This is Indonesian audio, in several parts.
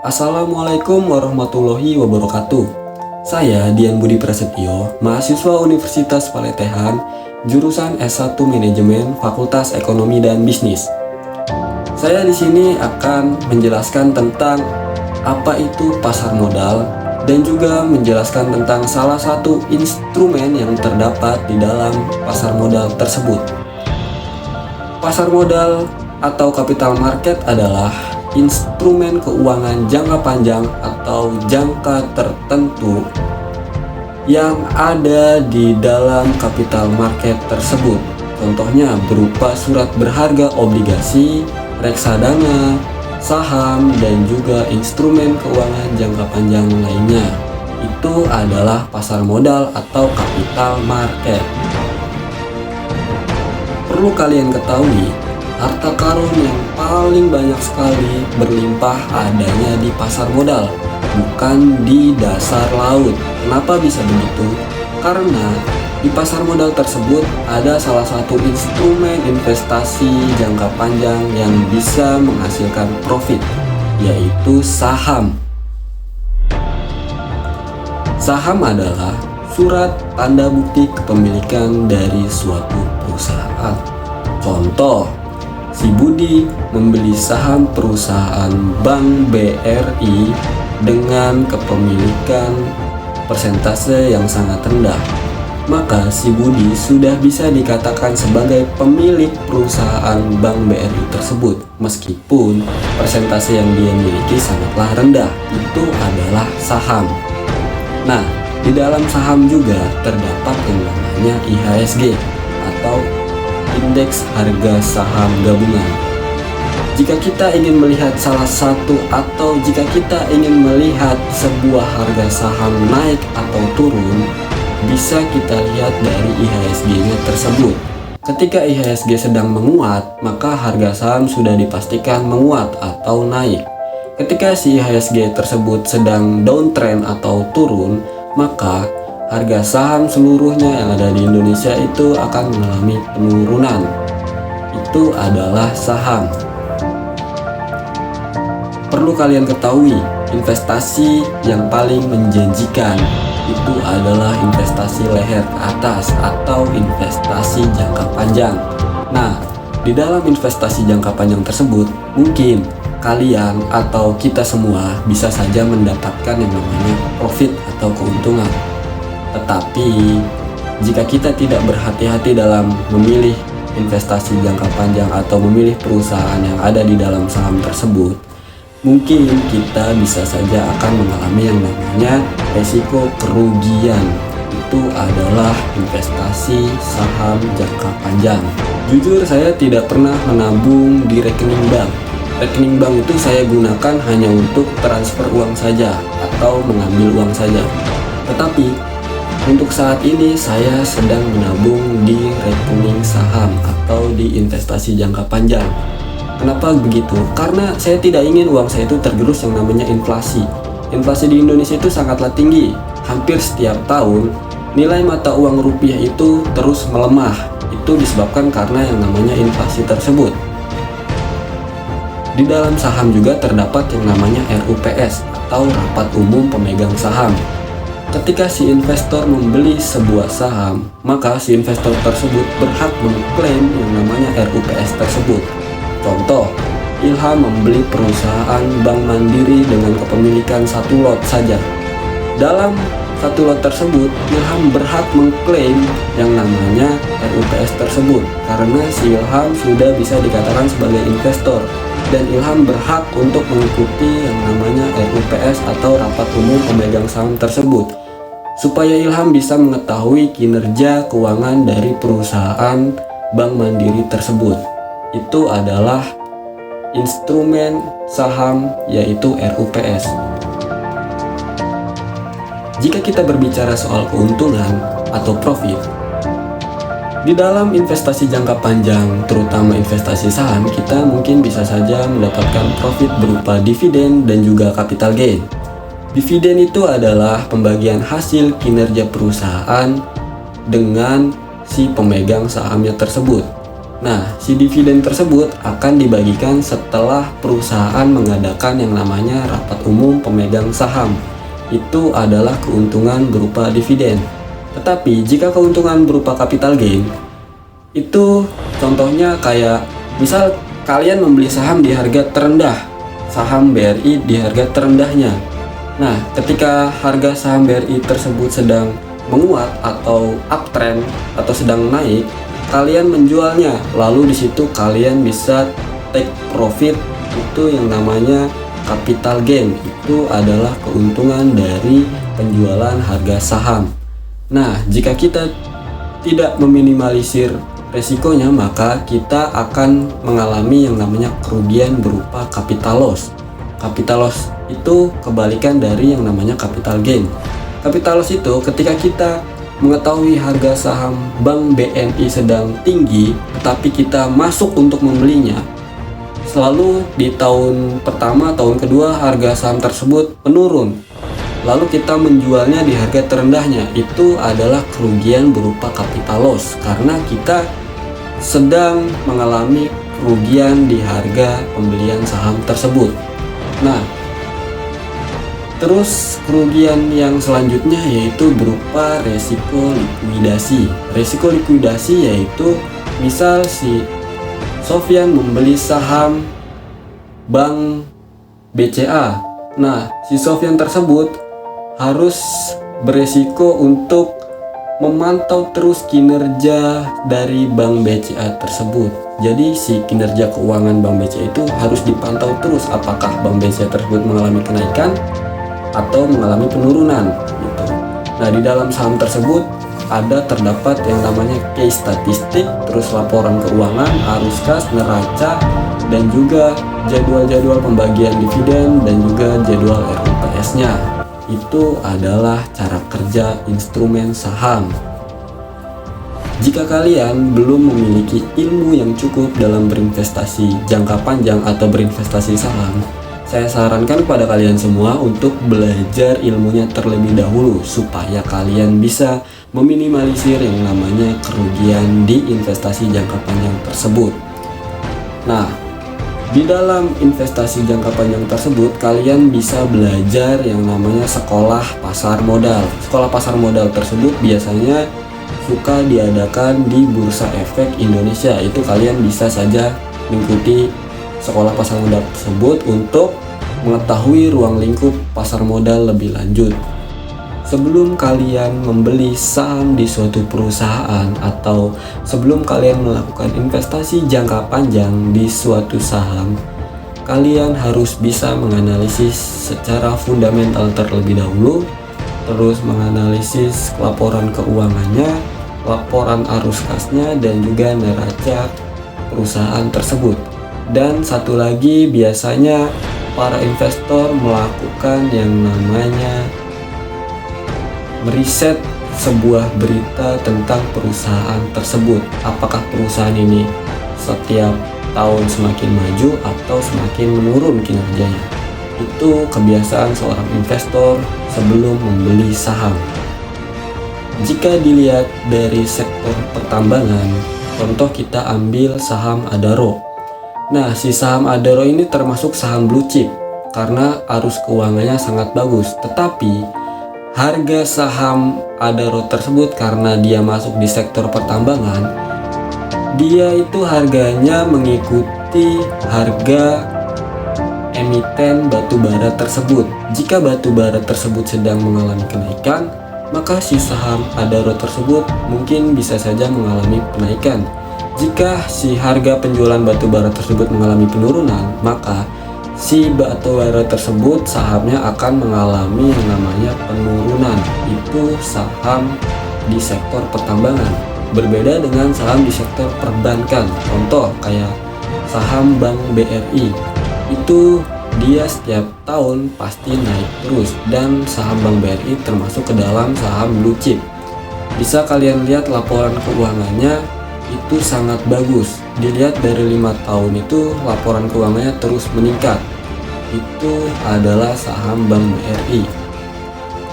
Assalamualaikum warahmatullahi wabarakatuh. Saya Dian Budi Prasetyo, mahasiswa Universitas Paletehan, jurusan S1 Manajemen, Fakultas Ekonomi dan Bisnis. Saya di sini akan menjelaskan tentang apa itu pasar modal dan juga menjelaskan tentang salah satu instrumen yang terdapat di dalam pasar modal tersebut. Pasar modal atau capital market adalah instrumen keuangan jangka panjang atau jangka tertentu yang ada di dalam capital market tersebut. Contohnya berupa surat berharga obligasi, reksadana, saham, dan juga instrumen keuangan jangka panjang lainnya. Itu adalah pasar modal atau capital market. Perlu kalian ketahui, harta karun yang paling banyak sekali berlimpah adanya di pasar modal, bukan di dasar laut. Kenapa bisa begitu? Karena di pasar modal tersebut ada salah satu instrumen investasi jangka panjang yang bisa menghasilkan profit, yaitu saham. Saham adalah surat tanda bukti kepemilikan dari suatu perusahaan. Contoh, si Budi membeli saham perusahaan Bank BRI dengan kepemilikan persentase yang sangat rendah. Maka si Budi sudah bisa dikatakan sebagai pemilik perusahaan Bank BRI tersebut, meskipun persentase yang dia miliki sangatlah rendah. Itu adalah saham. Nah, di dalam saham juga terdapat yang namanya IHSG atau Indeks Harga Saham Gabungan. Jika kita ingin melihat salah satu atau jika kita ingin melihat sebuah harga saham naik atau turun, bisa kita lihat dari IHSG-nya tersebut. Ketika IHSG sedang menguat, maka harga saham sudah dipastikan menguat atau naik. Ketika si IHSG tersebut sedang downtrend atau turun, maka harga saham seluruhnya yang ada di Indonesia itu akan mengalami penurunan. Itu adalah saham. Perlu kalian ketahui, investasi yang paling menjanjikan itu adalah investasi leher ke atas atau investasi jangka panjang. Nah, di dalam investasi jangka panjang tersebut, mungkin kalian atau kita semua bisa saja mendapatkan yang namanya profit atau keuntungan. Tetapi, jika kita tidak berhati-hati dalam memilih investasi jangka panjang atau memilih perusahaan yang ada di dalam saham tersebut, mungkin kita bisa saja akan mengalami yang namanya resiko kerugian. Itu adalah investasi saham jangka panjang. Jujur, saya tidak pernah menabung di rekening bank. Rekening bank itu saya gunakan hanya untuk transfer uang saja atau mengambil uang saja. Tetapi untuk saat ini saya sedang menabung di rekening saham atau di investasi jangka panjang. Kenapa begitu? Karena saya tidak ingin uang saya itu tergerus yang namanya inflasi. Inflasi di Indonesia itu sangatlah tinggi. Hampir setiap tahun nilai mata uang rupiah itu terus melemah. Itu disebabkan karena yang namanya inflasi tersebut. Di dalam saham juga terdapat yang namanya RUPS atau Rapat Umum Pemegang Saham. Ketika si investor membeli sebuah saham, maka si investor tersebut berhak mengklaim yang namanya RUPS tersebut. Contoh, Ilham membeli perusahaan Bank Mandiri dengan kepemilikan satu lot saja. Dalam satu lot tersebut, Ilham berhak mengklaim yang namanya RUPS tersebut karena si Ilham sudah bisa dikatakan sebagai investor dan Ilham berhak untuk mengikuti yang namanya RUPS atau Rapat Umum Pemegang Saham tersebut, supaya Ilham bisa mengetahui kinerja keuangan dari perusahaan Bank Mandiri tersebut. Itu adalah instrumen saham, yaitu RUPS. Jika kita berbicara soal keuntungan atau profit, di dalam investasi jangka panjang, terutama investasi saham, kita mungkin bisa saja mendapatkan profit berupa dividen dan juga capital gain. Dividen itu adalah pembagian hasil kinerja perusahaan dengan si pemegang sahamnya tersebut. Nah, si dividen tersebut akan dibagikan setelah perusahaan mengadakan yang namanya rapat umum pemegang saham. Itu adalah keuntungan berupa dividen. Tetapi jika keuntungan berupa capital gain, itu contohnya kayak misal kalian membeli saham di harga terendah, saham BRI di harga terendahnya. Nah, ketika harga saham BRI tersebut sedang menguat atau uptrend atau sedang naik, kalian menjualnya, lalu di situ kalian bisa take profit, itu yang namanya capital gain. Itu adalah keuntungan dari penjualan harga saham. Nah, jika kita tidak meminimalisir resikonya, maka kita akan mengalami yang namanya kerugian berupa capital loss. Capital loss itu kebalikan dari yang namanya capital gain. Capital loss itu ketika kita mengetahui harga saham Bank BNI sedang tinggi, tapi kita masuk untuk membelinya. Selalu di tahun pertama, tahun kedua harga saham tersebut menurun. Lalu kita menjualnya di harga terendahnya. Itu adalah kerugian berupa capital loss karena kita sedang mengalami kerugian di harga pembelian saham tersebut. Nah, terus kerugian yang selanjutnya yaitu berupa resiko likuidasi. Resiko likuidasi yaitu misal si Sofyan membeli saham Bank BCA. Nah, si Sofyan tersebut harus beresiko untuk memantau terus kinerja dari Bank BCA tersebut. Jadi si kinerja keuangan Bank BCA itu harus dipantau terus, apakah Bank BCA tersebut mengalami kenaikan atau mengalami penurunan gitu. Nah, di dalam saham tersebut terdapat yang namanya case statistik, terus laporan keuangan, arus kas, neraca, dan juga jadwal-jadwal pembagian dividen dan juga jadwal RUPS-nya. Itu adalah cara kerja instrumen saham. Jika kalian belum memiliki ilmu yang cukup dalam berinvestasi jangka panjang atau berinvestasi saham, saya sarankan kepada kalian semua untuk belajar ilmunya terlebih dahulu supaya kalian bisa meminimalisir yang namanya kerugian di investasi jangka panjang tersebut. Nah, di dalam investasi jangka panjang tersebut kalian bisa belajar yang namanya sekolah pasar modal. Sekolah pasar modal tersebut biasanya suka diadakan di Bursa Efek Indonesia. Itu kalian bisa saja mengikuti sekolah pasar modal tersebut untuk mengetahui ruang lingkup pasar modal lebih lanjut. Sebelum kalian membeli saham di suatu perusahaan atau sebelum kalian melakukan investasi jangka panjang di suatu saham, kalian harus bisa menganalisis secara fundamental terlebih dahulu, terus menganalisis laporan keuangannya, laporan arus kasnya, dan juga neraca perusahaan tersebut. Dan satu lagi, biasanya para investor melakukan yang namanya meriset sebuah berita tentang perusahaan tersebut. Apakah perusahaan ini setiap tahun semakin maju atau semakin menurun kinerjanya. Itu kebiasaan seorang investor sebelum membeli saham. Jika dilihat dari sektor pertambangan, contoh kita ambil saham Adaro. Nah, si saham Adaro ini termasuk saham blue chip karena arus keuangannya sangat bagus. Tetapi harga saham Adaro tersebut karena dia masuk di sektor pertambangan, dia itu harganya mengikuti harga emiten batubara tersebut. Jika batubara tersebut sedang mengalami kenaikan, maka si saham Adaro tersebut mungkin bisa saja mengalami penaikan. Jika si harga penjualan batubara tersebut mengalami penurunan, maka si batubara tersebut sahamnya akan mengalami yang namanya penurunan. Itu saham di sektor pertambangan. Berbeda dengan saham di sektor perbankan. Contoh kayak saham Bank BRI. Itu dia setiap tahun pasti naik terus, dan saham Bank BRI termasuk ke dalam saham blue chip. Bisa kalian lihat laporan keuangannya itu sangat bagus. Dilihat dari 5 tahun itu laporan keuangannya terus meningkat. Itu adalah saham Bank BRI.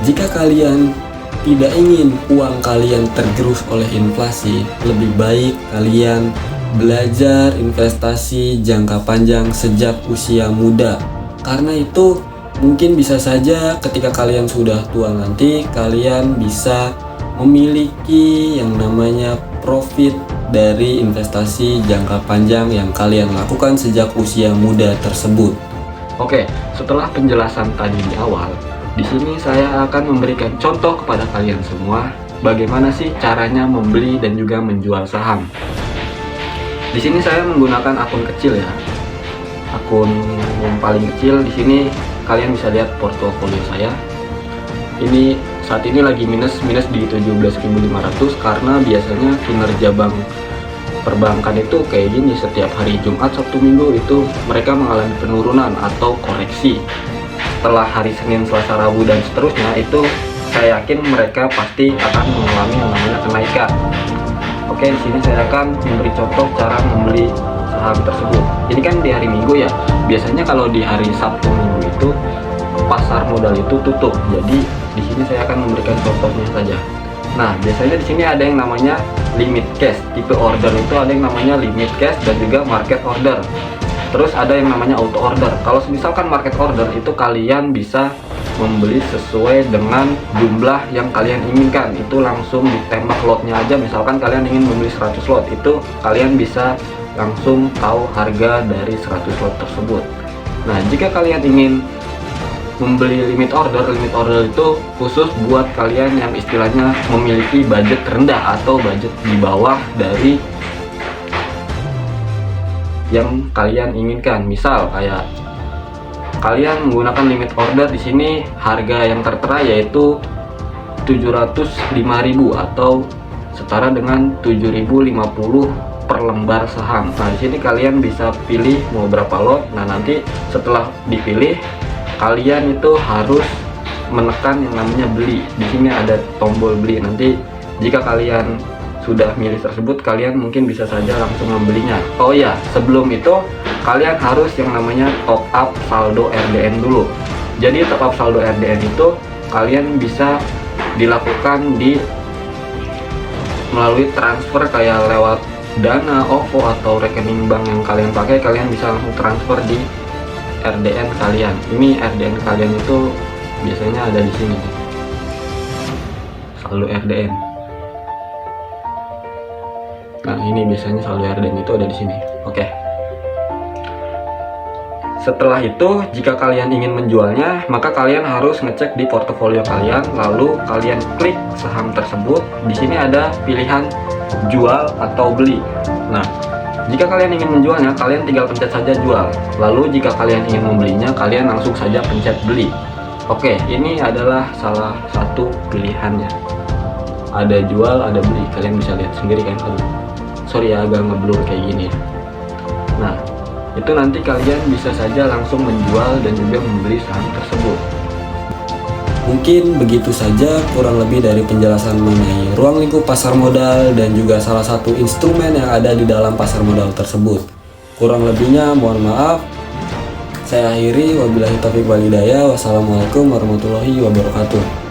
Jika kalian tidak ingin uang kalian tergerus oleh inflasi, lebih baik kalian belajar investasi jangka panjang sejak usia muda. Karena itu mungkin bisa saja ketika kalian sudah tua nanti kalian bisa memiliki yang namanya profit dari investasi jangka panjang yang kalian lakukan sejak usia muda tersebut. Oke, setelah penjelasan tadi di awal, di sini saya akan memberikan contoh kepada kalian semua bagaimana sih caranya membeli dan juga menjual saham. Di sini saya menggunakan akun kecil ya. Akun yang paling kecil di sini kalian bisa lihat portofolio saya. Ini saat ini lagi minus di 17.500 karena biasanya kinerja bank perbankan itu kayak gini, setiap hari Jumat, Sabtu, Minggu itu mereka mengalami penurunan atau koreksi. Setelah hari Senin, Selasa, Rabu dan seterusnya itu saya yakin mereka pasti akan mengalami yang namanya kenaikan. Oke, di sini saya akan memberi contoh cara membeli saham tersebut. Ini kan di hari Minggu ya. Biasanya kalau di hari Sabtu Minggu itu pasar modal itu tutup. Jadi di sini saya akan memberikan contohnya saja. Nah, biasanya di sini ada yang namanya limit cash. Tipe order itu ada yang namanya limit cash dan juga market order. Terus ada yang namanya auto order. Kalau misalkan market order itu kalian bisa membeli sesuai dengan jumlah yang kalian inginkan. Itu langsung ditembak lotnya aja. Misalkan kalian ingin membeli 100 lot, itu kalian bisa langsung tahu harga dari 100 lot tersebut. Nah, jika kalian ingin membeli limit order itu khusus buat kalian yang istilahnya memiliki budget rendah atau budget di bawah dari yang kalian inginkan. Misal kayak kalian menggunakan limit order di sini, harga yang tertera yaitu 705.000 atau setara dengan 7.050 per lembar saham. Nah, di sini kalian bisa pilih mau berapa lot. Nah, nanti setelah dipilih kalian itu harus menekan yang namanya beli. Di sini ada tombol beli. Nanti jika kalian sudah milih tersebut, kalian mungkin bisa saja langsung membelinya. Oh ya, sebelum itu kalian harus yang namanya top up saldo RDN dulu. Jadi top up saldo RDN itu kalian bisa dilakukan melalui transfer kayak lewat Dana, OVO atau rekening bank yang kalian pakai. Kalian bisa langsung transfer di RDN kalian. Ini RDN kalian itu biasanya ada di sini. Saldo RDN. Nah, ini biasanya saldo RDN itu ada di sini. Oke. Setelah itu, jika kalian ingin menjualnya, maka kalian harus ngecek di portofolio kalian, lalu kalian klik saham tersebut. Di sini ada pilihan jual atau beli. Nah, jika kalian ingin menjualnya, kalian tinggal pencet saja jual. Lalu jika kalian ingin membelinya, kalian langsung saja pencet beli. Oke, ini adalah salah satu pilihannya. Ada jual, ada beli. Kalian bisa lihat sendiri kan. Sorry ya, agak ngeblur kayak gini ya. Nah, itu nanti kalian bisa saja langsung menjual dan juga membeli saham tersebut. Mungkin begitu saja kurang lebih dari penjelasan mengenai ruang lingkup pasar modal dan juga salah satu instrumen yang ada di dalam pasar modal tersebut. Kurang lebihnya mohon maaf. Saya akhiri, wabillahi taufiq wal hidayah. Wassalamualaikum warahmatullahi wabarakatuh.